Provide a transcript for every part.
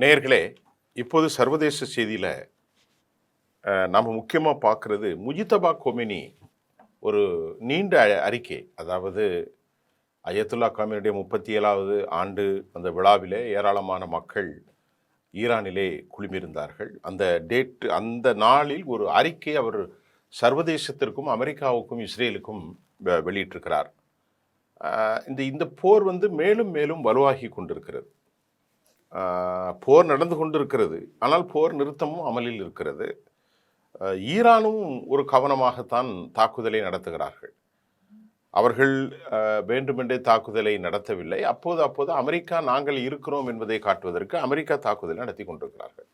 நேயர்களே, இப்போது சர்வதேச செய்தியில நாம முக்கியமா பார்க்கிறது முஜிதபா கொமேனி ஒரு நீண்ட அறிக்கை. அதாவது அயத்துல்லா காமினுடைய 37வது ஆண்டு அந்த விழாவிலே ஏராளமான மக்கள் ஈரானிலே குழுமியிருந்தார்கள். அந்த நாளில் ஒரு அறிக்கை அவர் சர்வதேசத்திற்கும் அமெரிக்காவுக்கும் இஸ்ரேலுக்கும் வெளியிட்டிருக்கிறார். இந்த போர் மேலும் மேலும் வலுவாகி கொண்டிருக்கிறது. போர் நடந்து கொண்டிருக்கிறது. ஆனால் போர் நிறுத்தமும் அமலில் இருக்கிறது. ஈரானும் ஒரு கவனமாகத்தான் தாக்குதலை நடத்துகிறார்கள். அவர்கள் வேண்டுமென்றே தாக்குதலை நடத்தவில்லை. அப்போது அமெரிக்கா நாங்கள் இருக்கிறோம் என்பதை காட்டுவதற்கு அமெரிக்கா தாக்குதலை நடத்தி கொண்டிருக்கிறார்கள்.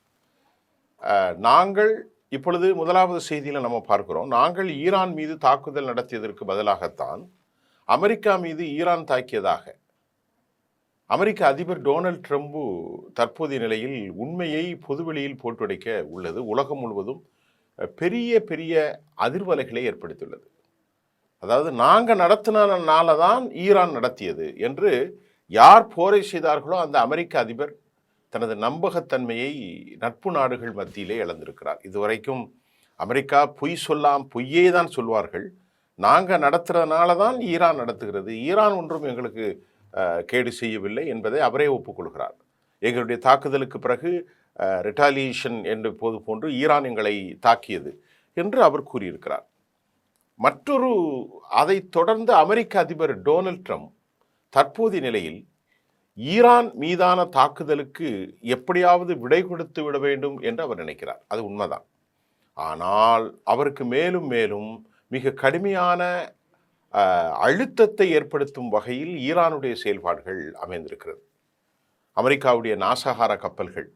நாங்கள் இப்பொழுது முதலாவது செய்தியில் நம்ம பார்க்கிறோம், நாங்கள் ஈரான் மீது தாக்குதல் நடத்தியதற்கு பதிலாகத்தான் அமெரிக்கா மீது ஈரான் தாக்கியதாக அமெரிக்க அதிபர் டொனால்ட் ட்ரம்ப் தற்போதைய நிலையில் உண்மையை பொதுவெளியில் போட்டுடைக்க உள்ளது. உலகம் முழுவதும் பெரிய பெரிய அதிர்வலைகளை ஏற்படுத்தியுள்ளது. அதாவது நாங்கள் நடத்தினால தான் ஈரான் நடத்தியது என்று யார் போரை செய்தார்களோ அந்த அமெரிக்க அதிபர் தனது நம்பகத்தன்மையை நட்பு நாடுகள் மத்தியிலே இழந்திருக்கிறார். இதுவரைக்கும் அமெரிக்கா பொய்யே தான் சொல்வார்கள். நாங்கள் நடத்துறதுனால தான் ஈரான் நடத்துகிறது, ஈரான் ஒன்றும் எங்களுக்கு கேடு செய்யவில்லை என்பதை அவரே ஒப்புக்கொள்கிறார். எங்களுடைய தாக்குதலுக்கு பிறகு ரிட்டாலியேஷன் என்று போன்று ஈரான் எங்களை தாக்கியது என்று அவர் கூறியிருக்கிறார். அதை தொடர்ந்து அமெரிக்க அதிபர் டொனால்ட் ட்ரம்ப் தற்போதைய நிலையில் ஈரான் மீதான தாக்குதலுக்கு எப்படியாவது விடை கொடுத்து விட வேண்டும் என்று அவர் நினைக்கிறார். அது உண்மைதான். ஆனால் அவருக்கு மேலும் மேலும் மிக கடுமையான அழுத்தத்தை ஏற்படுத்தும் வகையில் ஈரானுடைய செயல்பாடுகள் அமைந்திருக்கிறது. அமெரிக்காவுடைய நாசகார கப்பல்கள்,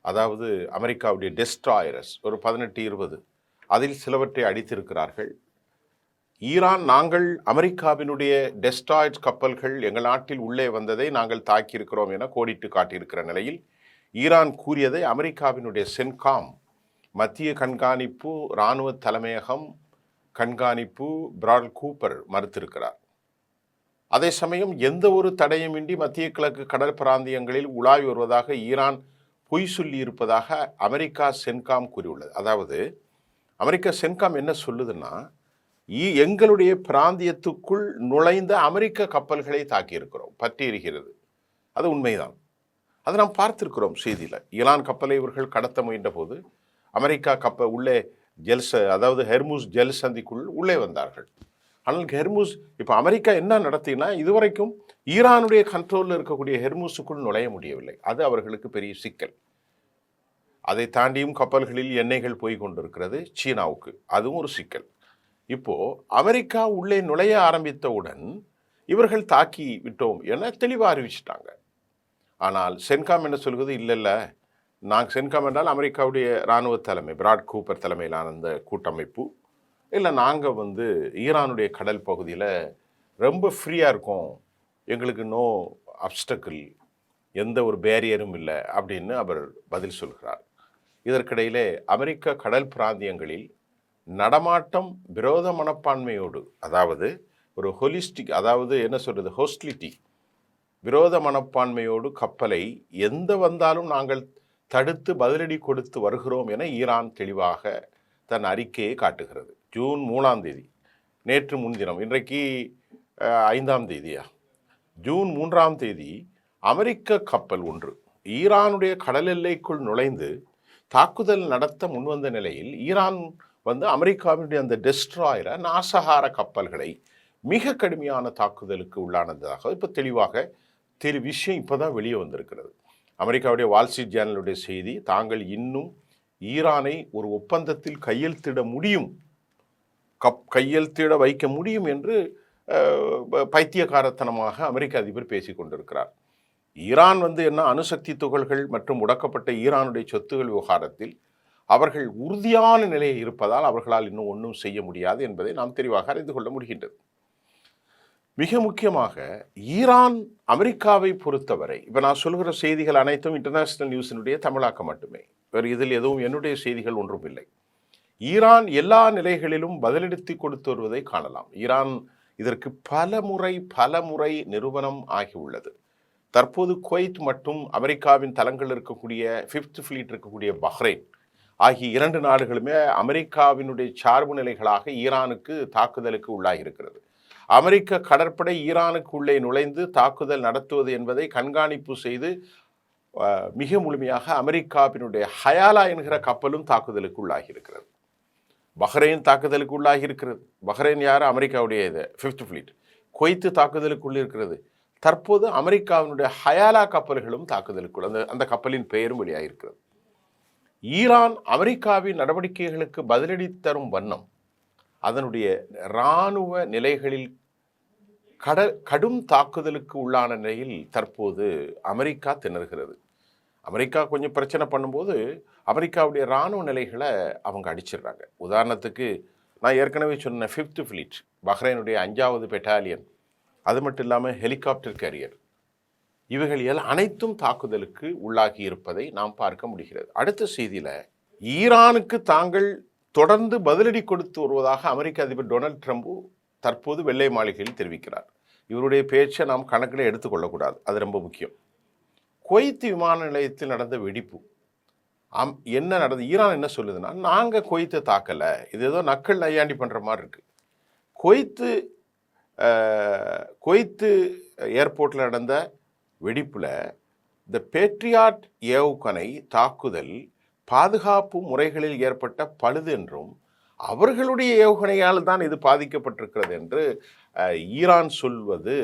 அதாவது அமெரிக்காவுடைய டெஸ்ட்ராயர்ஸ் ஒரு 18-20 அதில் சிலவற்றை அடித்திருக்கிறார்கள். ஈரான் நாங்கள் அமெரிக்காவினுடைய டெஸ்ட்ராய்ட் கப்பல்கள் எங்கள் நாட்டில் உள்ளே வந்ததை நாங்கள் தாக்கியிருக்கிறோம் என கோடிட்டு காட்டியிருக்கிற நிலையில் ஈரான் கூறியதை அமெரிக்காவினுடைய சென்காம் மத்திய கண்காணிப்பு இராணுவ தலைமையகம் கண்காணிப்பு பிராட் கூப்பர் மறுத்திருக்கிறார். அதே சமயம் எந்த ஒரு தடையுமின்றி மத்திய கிழக்கு கடல் பிராந்தியங்களில் உலாவி வருவதாக ஈரான் பொய் சொல்லி இருப்பதாக அமெரிக்கா சென்காம் கூறியுள்ளது. அதாவது அமெரிக்கா சென்காம் என்ன சொல்லுதுன்னா, எங்களுடைய பிராந்தியத்துக்குள் நுழைந்த அமெரிக்க கப்பல்களை தாக்கியிருக்கிறோம், பற்றி எறிகிறது. அது உண்மைதான். அதை நாம் பார்த்திருக்கிறோம் செய்தியில். ஈரான் கப்பலை இவர்கள் கடத்த முயன்ற போது அமெரிக்கா கப்பல் உள்ளே அதாவது ஹெர்முஸ் ஜெல் சந்திக்குள் உள்ளே வந்தார்கள். ஆனால் ஹெர்முஸ் இப்போ அமெரிக்கா என்ன நடத்தினா, இதுவரைக்கும் ஈரானுடைய கண்ட்ரோலில் இருக்கக்கூடிய ஹெர்முஸுக்குள் நுழைய முடியவில்லை. அது அவர்களுக்கு பெரிய சிக்கல். அதை தாண்டியும் கப்பல்களில் எண்ணெய்கள் போய் கொண்டிருக்கிறது சீனாவுக்கு, அதுவும் ஒரு சிக்கல். இப்போ அமெரிக்கா உள்ளே நுழைய ஆரம்பித்தவுடன் இவர்கள் தாக்கி விட்டோம் என தெளிவாக அறிவிச்சிட்டாங்க. ஆனால் சென்காம் என்ன சொல்கிறது, இல்லை நாங்கள் சென்காம் என்றால் அமெரிக்காவுடைய இராணுவ தலைமை பிராட் கூப்பர் தலைமையிலான அந்த கூட்டமைப்பு, இல்லை நாங்கள் ஈரானுடைய கடல் பகுதியில் ரொம்ப ஃப்ரீயாக இருக்கோம், எங்களுக்கு நோ அப்டக்கிள், எந்த ஒரு பேரியரும் இல்லை அப்படின்னு அவர் பதில் சொல்கிறார். இதற்கிடையிலே அமெரிக்க கடல் பிராந்தியங்களில் நடமாட்டம் விரோத மனப்பான்மையோடு, அதாவது ஒரு ஹோலிஸ்டிக், அதாவது என்ன சொல்கிறது, ஹோஸ்டிலிட்டி, விரோத மனப்பான்மையோடு கப்பலை எந்த வந்தாலும் நாங்கள் தடுத்து பதிலடி கொடுத்து வருகிறோம் என ஈரான் தெளிவாக தன் அறிக்கையை காட்டுகிறது. ஜூன் 3ஆம் தேதி, நேற்று முன்தினம், இன்றைக்கு 5ஆம் தேதியா, ஜூன் 3ஆம் தேதி அமெரிக்க கப்பல் ஒன்று ஈரானுடைய கடல் எல்லைக்குள் நுழைந்து தாக்குதல் நடத்த முன்வந்த நிலையில் ஈரான் அமெரிக்காவினுடைய அந்த டெஸ்ட்ராயரை நாசகார கப்பல்களை மிக கடுமையான தாக்குதலுக்கு உள்ளானதாக இப்போ தெளிவாக விஷயம் இப்போதான் வெளியே வந்திருக்கிறது. அமெரிக்காவுடைய வால்ஸ்ட்ரீட் ஜேர்னலுடைய செய்தி, தாங்கள் இன்னும் ஈரானை ஒரு ஒப்பந்தத்தில் கையெழுத்திட வைக்க முடியும் என்று பைத்தியக்காரத்தனமாக அமெரிக்க அதிபர் பேசி கொண்டிருக்கிறார். ஈரான் என்ன அணுசக்தி துகள்கள் மற்றும் முடக்கப்பட்ட ஈரானுடைய சொத்துகள் விவகாரத்தில் அவர்கள் உறுதியான நிலையில் இருப்பதால் அவர்களால் இன்னும் ஒன்றும் செய்ய முடியாது என்பதை நாம் தெளிவாக அறிந்து கொள்ள முடிகின்றது. மிக முக்கியமாக ஈரான் அமெரிக்காவை பொறுத்தவரை, இப்போ நான் சொல்கிற செய்திகள் அனைத்தும் இன்டர்நேஷனல் நியூஸினுடைய தமிழாக்கம் மட்டுமே, வேறு இதில் எதுவும் என்னுடைய செய்திகள் ஒன்றும் இல்லை. ஈரான் எல்லா நிலைகளிலும் பதிலளித்து கொடுத்து வருவதை காணலாம். ஈரான் இதற்கு பல முறை நிரூபணம் ஆகியுள்ளது. தற்போது குவைத் மற்றும் அமெரிக்காவின் தளங்கள் இருக்கக்கூடிய 5th ஃப்ளீட் இருக்கக்கூடிய பஹ்ரைன் ஆகிய 2 நாடுகளுமே அமெரிக்காவினுடைய சார்பு நிலைகளாக ஈரானுக்கு தாக்குதலுக்கு உள்ளாகி இருக்கிறது. அமெரிக்க கடற்படை ஈரானுக்கு உள்ளே நுழைந்து தாக்குதல் நடத்துவது என்பதை கண்காணிப்பு செய்து மிக முழுமையாக அமெரிக்காவினுடைய ஹயாலா என்கிற கப்பலும் தாக்குதலுக்கு உள்ளாகி இருக்கிறது. பஹ்ரைன் தாக்குதலுக்கு உள்ளாகி இருக்கிறது. பஹ்ரைன் யார்? அமெரிக்காவுடைய இது 5th ஃப்ளீட். குவைத்து தாக்குதலுக்குள் இருக்கிறது. தற்போது அமெரிக்காவினுடைய ஹயாலா கப்பல்களும் தாக்குதலுக்குள், அந்த கப்பலின் பெயரும் வெளியாகிருக்கிறது. ஈரான் அமெரிக்காவின் நடவடிக்கைகளுக்கு பதிலடி தரும் வண்ணம் அதனுடைய இராணுவ நிலைகளில் கடும் தாக்குதலுக்கு உள்ளான நிலையில் தற்போது அமெரிக்கா திணறுகிறது. அமெரிக்கா கொஞ்சம் பிரச்சனை பண்ணும்போது அமெரிக்காவுடைய இராணுவ நிலைகளை அவங்க அடிச்சிடுறாங்க. உதாரணத்துக்கு நான் ஏற்கனவே சொன்ன 5th ஃப்ளீட், பஹ்ரைனுடைய 5வது பெட்டாலியன், அது மட்டும் இல்லாமல் ஹெலிகாப்டர் கேரியர், இவைகள் அனைத்தும் தாக்குதலுக்கு உள்ளாகி இருப்பதை நாம் பார்க்க முடிகிறது. அடுத்த செய்தியில் ஈரானுக்கு தாங்கள் தொடர்ந்து பதிலடி கொடுத்து வருவதாக அமெரிக்க அதிபர் டொனால்ட் ட்ரம்ப் தற்போது வெள்ளை மாளிகையில் தெரிவிக்கிறார். இவருடைய பேச்சை நாம் கணக்கில் எடுத்துக்கொள்ளக்கூடாது, அது ரொம்ப முக்கியம். குவைத் விமான நிலையத்தில் நடந்த வெடிப்பு என்ன நடந்தது? ஈரான் என்ன சொல்லுதுன்னா, நாங்கள் குவைத்தை தாக்கலை, இது ஏதோ நக்கல் நையாண்டி பண்ணுற மாதிரி இருக்குது. குவைத்து ஏர்போர்ட்டில் நடந்த வெடிப்பில் இந்த பேட்ரியாட் ஏவுகணை தாக்குதல் பாதுகாப்பு முறைகளில் ஏற்பட்ட பழுது என்றும் அவர்களுடைய ஏவுகணையால் தான் இது பாதிக்கப்பட்டிருக்கிறது என்று ஈரான் சொல்வது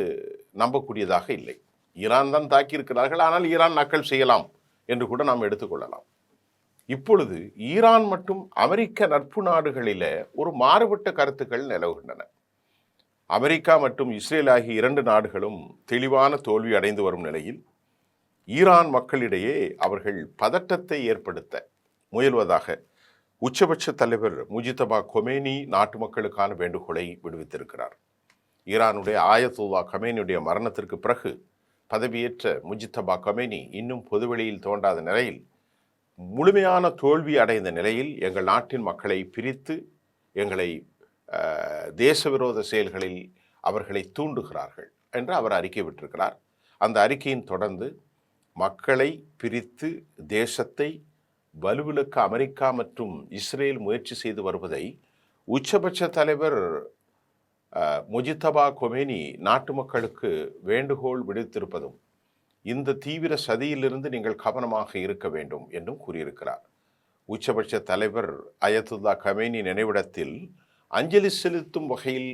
நம்பக்கூடியதாக இல்லை. ஈரான் தான் தாக்கியிருக்கிறார்கள், ஆனால் ஈரான் நக்கல் செய்யலாம் என்று கூட நாம் எடுத்துக்கொள்ளலாம். இப்பொழுது ஈரான் மற்றும் அமெரிக்க நட்பு நாடுகளில் ஒரு மாறுபட்ட கருத்துக்கள் நிலவுகின்றன. அமெரிக்கா மற்றும் இஸ்ரேல் ஆகிய 2 நாடுகளும் தெளிவான தோல்வி அடைந்து வரும் நிலையில் ஈரான் மக்களிடையே அவர்கள் பதட்டத்தை ஏற்படுத்த முயல்வதாக உச்சபட்ச தலைவர் முஜித்தபா கொமேனி நாட்டு மக்களுக்கான வேண்டுகோளை விடுவித்திருக்கிறார். ஈரானுடைய ஆயத்துல்லா கமேனியுடைய மரணத்திற்கு பிறகு பதவியேற்ற முஜித்தபா கமேனி இன்னும் பொதுவெளியில் தோன்றாத நிலையில், முழுமையான தோல்வி அடைந்த நிலையில் எங்கள் நாட்டின் மக்களை பிரித்து எங்களை தேசவிரோத செயல்களில் அவர்களை தூண்டுகிறார்கள் என்று அவர் அறிக்கை விட்டிருக்கிறார். அந்த அறிக்கையின் தொடர்ந்து மக்களை பிரித்து தேசத்தை வலுவிழக்க அமெரிக்கா மற்றும் இஸ்ரேல் முயற்சி செய்து வருவதை உச்சபட்ச தலைவர் முஜித்தபா கொமேனி நாட்டு மக்களுக்கு வேண்டுகோள் விடுத்திருப்பதும் இந்த தீவிர சதியிலிருந்து நீங்கள் கவனமாக இருக்க வேண்டும் என்றும் கூறியிருக்கிறார். உச்சபட்ச தலைவர் அயத்துல்லா கமேனி நினைவிடத்தில் அஞ்சலி செலுத்தும் வகையில்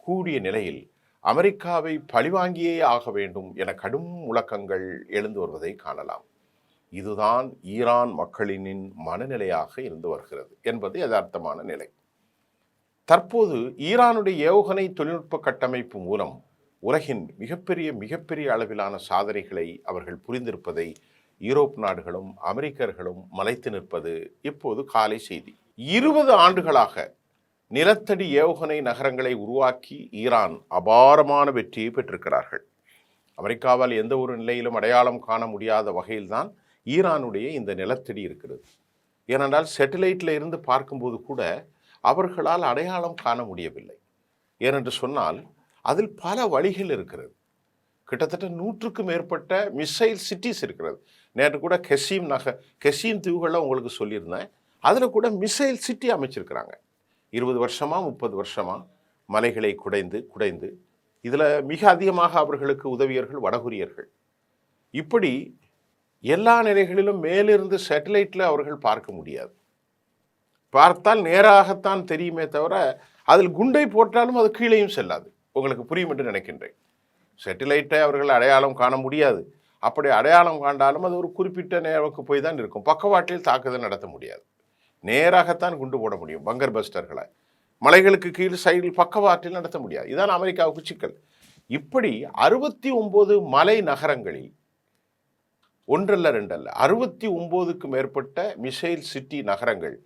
கூடிய நிலையில் அமெரிக்காவை பழிவாங்கியே ஆக வேண்டும் என கடும் முழக்கங்கள் எழுந்து வருவதை காணலாம். இதுதான் ஈரான் மக்களின் மனநிலையாக இருந்து வருகிறது என்பது யதார்த்தமான நிலை. தற்போது ஈரானுடைய ஏவுகணை தொழில்நுட்ப கட்டமைப்பு மூலம் உலகின் மிகப்பெரிய அளவிலான சாதனைகளை அவர்கள் புரிந்திருப்பதை யூரோப் நாடுகளும் அமெரிக்கர்களும் மலைத்து நிற்பது இப்போது காலை செய்தி. 20 ஆண்டுகளாக நிலத்தடி ஏவுகணை நகரங்களை உருவாக்கி ஈரான் அபாரமான வெற்றியை பெற்றிருக்கிறார்கள். அமெரிக்காவால் எந்த ஒரு நிலையிலும் அடையாளம் காண முடியாத வகையில்தான் ஈரானுடைய இந்த நிலத்தடி இருக்கிறது. ஏனென்றால் சேட்டலைட்டில் இருந்து பார்க்கும்போது கூட அவர்களால் அடையாளம் காண முடியவில்லை. ஏனென்று சொன்னால் அதில் பல வழிகள் இருக்கிறது. கிட்டத்தட்ட 100க்கும் மேற்பட்ட மிசைல் சிட்டிஸ் இருக்கிறது. நேற்று கூட கெசீம் தீவுகளில் உங்களுக்கு சொல்லியிருந்தேன். அதில் கூட மிசைல் சிட்டி அமைச்சிருக்கிறாங்க. 20 வருஷமா 30 வருஷமா மலைகளை குடைந்து இதில் மிக அதிகமாக அவர்களுக்கு உதவியர்கள் வடகொரியர்கள். இப்படி எல்லா நிலைகளிலும் மேலிருந்து சேட்டலைட்டில் அவர்கள் பார்க்க முடியாது. பார்த்தால் நேராகத்தான் தெரியுமே தவிர அதில் குண்டை போட்டாலும் அது கீழேயும் செல்லாது. உங்களுக்கு புரியும் என்று நினைக்கின்றேன். சேட்டலைட்டை அவர்கள் அடையாளம் காண முடியாது. அப்படி அடையாளம் காண்டாலும் அது ஒரு குறிப்பிட்ட நேரத்துக்கு போய் தான் இருக்கும். பக்கவாட்டில் தாக்குதல் நடத்த முடியாது. நேராகத்தான் குண்டு போட முடியும். பங்கர் பஸ்டர்களை மலைகளுக்கு கீழ் சைடில் பக்கவாட்டில் நடத்த முடியாது. இதுதான் அமெரிக்காவுக்கு சிக்கல். இப்படி 69 மலை நகரங்களில் ஒன்றல்ல ரெண்டல்ல 69க்கும் மேற்பட்ட மிசைல் சிட்டி நகரங்கள்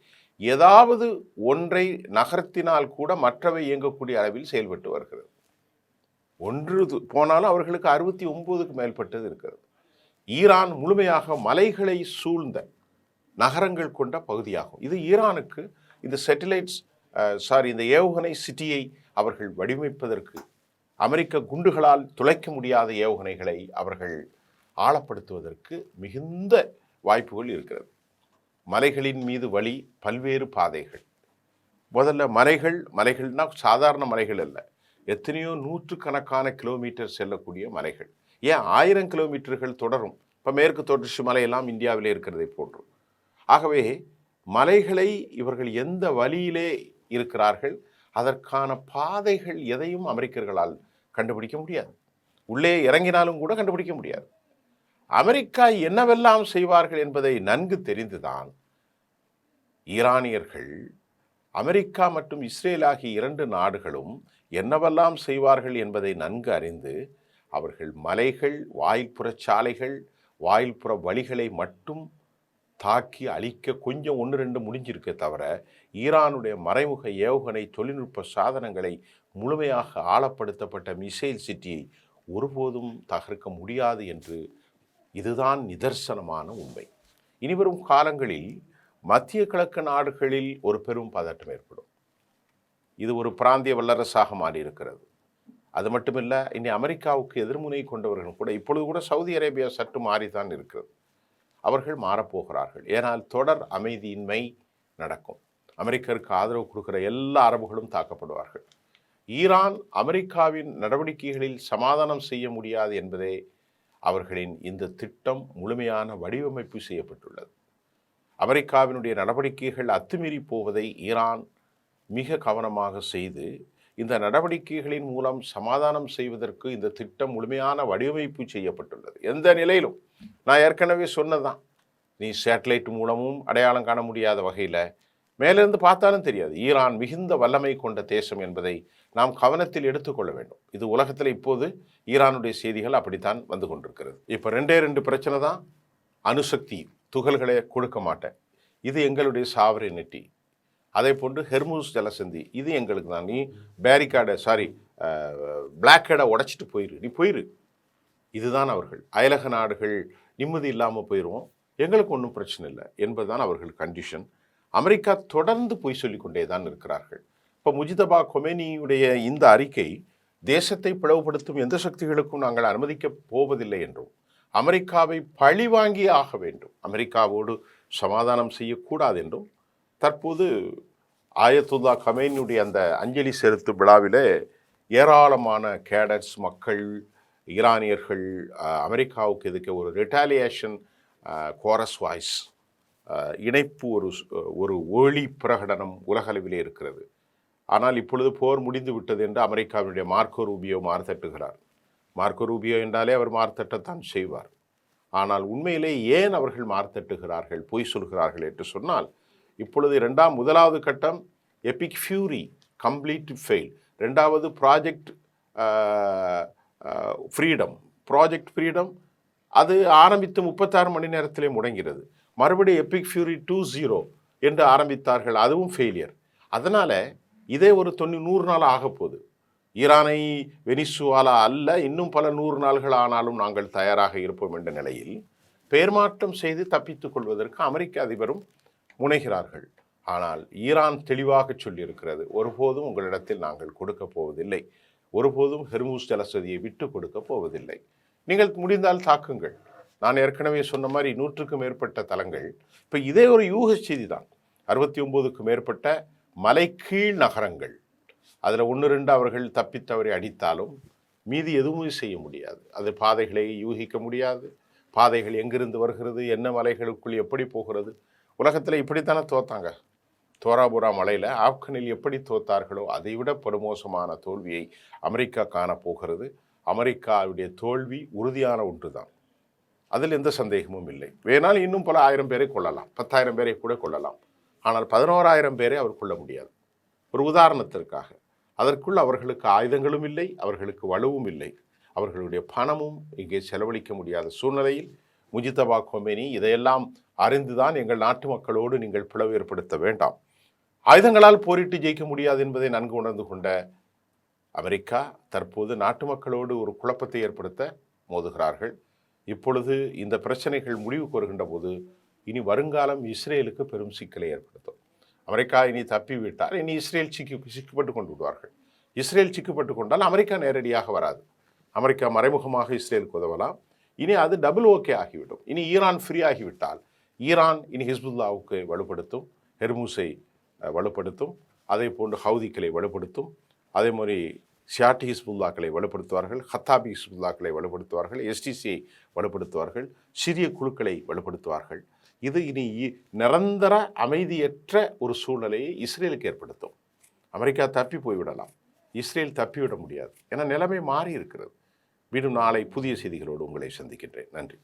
ஏதாவது ஒன்றை நகர்த்தினால் கூட மற்றவை இயங்கக்கூடிய அளவில் செயல்பட்டு வருகிறது. ஒன்று போனாலும் அவர்களுக்கு 69க்கு மேற்பட்டது இருக்கிறது. ஈரான் முழுமையாக மலைகளை சூழ்ந்த நகரங்கள் கொண்ட பகுதியாகும். இது ஈரானுக்கு இந்த இந்த ஏவுகணை சிட்டியை அவர்கள் வடிவமைப்பதற்கு அமெரிக்க குண்டுகளால் துளைக்க முடியாத ஏவுகணைகளை அவர்கள் ஆழப்படுத்துவதற்கு மிகுந்த வாய்ப்புகள் இருக்கிறது. மலைகளின் மீது வழி, பல்வேறு பாதைகள். முதல்ல மலைகள்னா சாதாரண மலைகள் அல்ல, எத்தனையோ நூற்றுக்கணக்கான கிலோமீட்டர் செல்லக்கூடிய மலைகள், ஏன் 1000 கிலோமீட்டர்கள் தொடரும். இப்போ மேற்கு தொடர்ச்சி மலையெல்லாம் இந்தியாவிலே இருக்கிறதை போன்று. ஆகவே மலைகளை இவர்கள் எந்த வழியிலே இருக்கிறார்கள், அதற்கான பாதைகள் எதையும் அமெரிக்கர்களால் கண்டுபிடிக்க முடியாது. உள்ளே இறங்கினாலும் கூட கண்டுபிடிக்க முடியாது. அமெரிக்கா என்னவெல்லாம் செய்வார்கள் என்பதை நன்கு தெரிந்துதான் ஈரானியர்கள் அமெரிக்கா மற்றும் இஸ்ரேல் ஆகிய 2 நாடுகளும் என்னவெல்லாம் செய்வார்கள் என்பதை நன்கு அறிந்து அவர்கள் மலைகள், வாயில்புற சாலைகள், வாயில்புற வழிகளை மட்டும் தாக்கி அழிக்க கொஞ்சம் 1-2 முடிஞ்சிருக்க தவிர ஈரானுடைய மறைமுக ஏவுகணை தொழில்நுட்ப சாதனங்களை முழுமையாக ஆழப்படுத்தப்பட்ட மிசைல் சிட்டியை ஒருபோதும் தகர்க்க முடியாது என்று இதுதான் நிதர்சனமான உண்மை. இனிவரும் காலங்களில் மத்திய கிழக்கு நாடுகளில் ஒரு பெரும் பதட்டம் ஏற்படும். இது ஒரு பிராந்திய வல்லரசாக மாறியிருக்கிறது. அது மட்டுமில்லை, இனி அமெரிக்காவுக்கு எதிர்முனை கொண்டவர்கள் கூட இப்பொழுது கூட சவுதி அரேபியா சற்று மாறித்தான் இருக்கிறது. அவர்கள் மாறப்போகிறார்கள். ஏனால் தொடர் அமைதியின்மை நடக்கும். அமெரிக்கருக்கு ஆதரவு கொடுக்கிற எல்லா அரபுகளும் தாக்கப்படுவார்கள். ஈரான் அமெரிக்காவின் நடவடிக்கைகளில் சமாதானம் செய்ய முடியாது என்பதே அவர்களின் இந்த திட்டம் முழுமையான வடிவமைப்பு செய்யப்பட்டுள்ளது. அமெரிக்காவினுடைய நடவடிக்கைகள் அத்துமீறி போவதை ஈரான் மிக கவனமாக செய்து இந்த நடவடிக்கைகளின் மூலம் சமாதானம் செய்வதற்கு இந்த திட்டம் முழுமையான வடிவமைப்பு செய்யப்பட்டுள்ளது. எந்த நிலையிலும் நான் ஏற்கனவே சொன்னதான், நீ சேட்டலைட் மூலமும் அடையாளம் காண முடியாத வகையில் மேலிருந்து பார்த்தாலும் தெரியாது. ஈரான் மிகுந்த வல்லமை கொண்ட தேசம் என்பதை நாம் கவனத்தில் எடுத்துக்கொள்ள வேண்டும். இது உலகத்தில் இப்போது ஈரானுடைய செய்திகள் அப்படித்தான் வந்து கொண்டிருக்கிறது. இப்போ 2 பிரச்சனை தான். அணுசக்தி துகள்களை கொடுக்க மாட்டேன், இது எங்களுடைய சாவரினிட்டி. அதே போன்று ஹெர்முஸ் ஜலசந்தி, இது எங்களுக்கு தான். நீ பேரிகார்டை பிளாக்கேடை உடைச்சிட்டு போயிரு, நீ போயிரு. இதுதான் அவர்கள். அயலக நாடுகள் நிம்மதி இல்லாமல் போயிடுவோம், எங்களுக்கு ஒன்றும் பிரச்சனை இல்லை என்பதுதான் அவர்கள் கண்டிஷன். அமெரிக்கா தொடர்ந்து பொய் சொல்லிக்கொண்டே தான் இருக்கிறார்கள். இப்போ முஜிதபா கொமேனியுடைய இந்த அறிக்கை தேசத்தை பிளவுபடுத்தும் எந்த சக்திகளுக்கும் நாங்கள் அனுமதிக்கப் போவதில்லை என்றும், அமெரிக்காவை பழி வாங்கி ஆக வேண்டும், அமெரிக்காவோடு சமாதானம் செய்யக்கூடாது என்றும் தற்போது ஆயத்துல்லா கமேனியுடைய அந்த அஞ்சலி செலுத்தும் விழாவிலே ஏராளமான கேடட்ஸ், மக்கள், ஈரானியர்கள் அமெரிக்காவுக்கு எதிர்க்க ஒரு ரிட்டாலியேஷன் கோரஸ் வாய்ஸ் இணைப்பு, ஒரு ஒளி பிரகடனம் உலகளவிலே இருக்கிறது. ஆனால் இப்பொழுது போர் முடிந்து விட்டது என்று அமெரிக்காவினுடைய மார்க்கோ ரூபியோ மார்த்தட்டுகிறார். மார்க்கோ ரூபியோ என்றாலே அவர் மார்த்தட்டத்தான் செய்வார். ஆனால் உண்மையிலே ஏன் அவர்கள் மார்த்தட்டுகிறார்கள், பொய் சொல்கிறார்கள் என்று சொன்னால், இப்பொழுது முதலாவது கட்டம் எபிக் ஃபியூரி கம்ப்ளீட் ஃபெயில், 2வது ப்ராஜெக்ட் ஃப்ரீடம் அது ஆரம்பித்து 36 மணி நேரத்திலே முடங்கிறது. மறுபடியும் எபிக் ஃபியூரி 2.0 என்று ஆரம்பித்தார்கள், அதுவும் ஃபெயிலியர். அதனால் இதே ஒரு 100 நாள் ஆகப்போகுது. ஈரானை வெனிசுவாலா அல்ல, இன்னும் பல 100 நாள்கள் ஆனாலும் நாங்கள் தயாராக இருப்போம் என்ற நிலையில் பெயர்மாற்றம் செய்து தப்பித்துக் கொள்வதற்கு அமெரிக்க அதிபரும் முனைகிறார்கள். ஆனால் ஈரான் தெளிவாக சொல்லியிருக்கிறது, ஒருபோதும் உங்களிடத்தில் நாங்கள் கொடுக்க போவதில்லை, ஒருபோதும் ஹெர்முஸ் ஜலசதியை விட்டு கொடுக்க போவதில்லை. நீங்கள் முடிந்தால் தாக்குங்கள். நான் ஏற்கனவே சொன்ன மாதிரி 100க்கும் மேற்பட்ட தளங்கள். இப்போ இதே ஒரு யூக செய்தி தான். 69க்கும் மேற்பட்ட மலைக்கீழ் நகரங்கள், அதில் 1-2 அவர்கள் தப்பித்தவரை அடித்தாலும் மீதி எதுவுமே செய்ய முடியாது. அது பாதைகளை யூகிக்க முடியாது. பாதைகள் எங்கிருந்து வருகிறது, என்ன மலைகளுக்குள் எப்படி போகிறது. உலகத்தில் இப்படித்தானே தோத்தாங்க. தோராபுரா மலையில் ஆப்கனில் எப்படி தோத்தார்களோ அதைவிட படுமோசமான தோல்வியை அமெரிக்கா காணப்போகிறது. அமெரிக்காவுடைய தோல்வி உறுதியான ஒன்று தான், அதில் எந்த சந்தேகமும் இல்லை. வேணால் இன்னும் பல 1000 பேரை கொள்ளலாம், 10,000 பேரை கூட கொள்ளலாம். ஆனால் 11,000 பேரை அவர் கொள்ள முடியாது. ஒரு உதாரணத்திற்காக, அதற்குள் அவர்களுக்கு ஆயுதங்களும் இல்லை, அவர்களுக்கு வலுவும் இல்லை, அவர்களுடைய பணமும் இங்கே செலவழிக்க முடியாத சூழ்நிலையில் முஜிதபா கொமேனி இதையெல்லாம் அறிந்துதான் எங்கள் நாட்டு மக்களோடு நீங்கள் பிளவு ஏற்படுத்த வேண்டாம், ஆயுதங்களால் போரிட்டு ஜெயிக்க முடியாது என்பதை நன்கு உணர்ந்து கொண்ட அமெரிக்கா தற்போது நாட்டு மக்களோடு ஒரு குழப்பத்தை ஏற்படுத்த மோதுகிறார்கள். இப்பொழுது இந்த பிரச்சனைகள் முடிவுக்கு வருகின்ற போது இனி வருங்காலம் இஸ்ரேலுக்கு பெரும் சிக்கலை ஏற்படுத்தும். அமெரிக்கா இனி தப்பிவிட்டால் இனி இஸ்ரேல் சிக்கப்பட்டு கொண்டு விடுவார்கள். இஸ்ரேல் சிக்கப்பட்டு கொண்டால் அமெரிக்கா நேரடியாக வராது. அமெரிக்கா மறைமுகமாக இஸ்ரேலுக்கு உதவலாம். இனி அது டபுள் ஓகே ஆகிவிடும். இனி ஈரான் ஃப்ரீ ஆகிவிட்டால் ஈரான் இனி ஹிஸ்புல்லாவுக்கு வலுப்படுத்தும், ஹெர்மூஸை வலுப்படுத்தும், அதே போன்று ஹவுதிக்களை வலுப்படுத்தும், அதே மாதிரி ஷியாட்டி ஹிஸ்புல்லாக்களை வலுப்படுத்துவார்கள், ஹத்தாபி ஹிஸ்புல்லாக்களை வலுப்படுத்துவார்கள், எஸ்டிசியை வலுப்படுத்துவார்கள், சிறிய குழுக்களை வலுப்படுத்துவார்கள். இது இனி நிரந்தர அமைதியற்ற ஒரு சூழ்நிலையை இஸ்ரேலுக்கு ஏற்படுத்தும். அமெரிக்கா தப்பி போய்விடலாம், இஸ்ரேல் தப்பிவிட முடியாது. ஏன்னா நிலைமை மாறி இருக்கிறது. மீண்டும் நாளை புதிய செய்திகளோடு உங்களை சந்திக்கின்றேன். நன்றி.